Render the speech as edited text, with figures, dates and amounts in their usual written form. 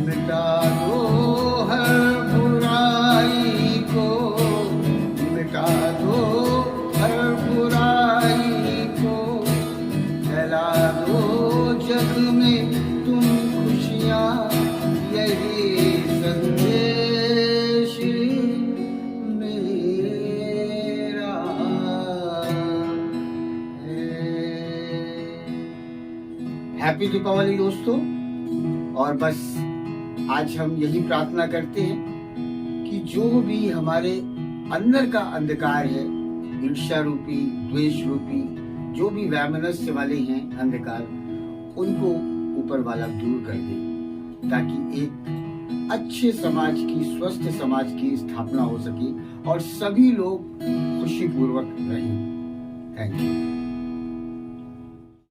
मिटा दो हर बुराई को, मिटा दो हर बुराई को, फैला दो जग में तुम खुशियाँ, यही संदेश मेरा है। हैप्पी दीपावली दोस्तों। और बस आज हम यही प्रार्थना करते हैं कि जो भी हमारे अंदर का अंधकार है, ईर्ष्या रूपी, द्वेष रूपी, जो भी वैमनस्य वाले हैं अंधकार, उनको ऊपर वाला दूर कर दे, ताकि एक अच्छे समाज की, स्वस्थ समाज की स्थापना हो सके और सभी लोग खुशी पूर्वक रहें। Thank you.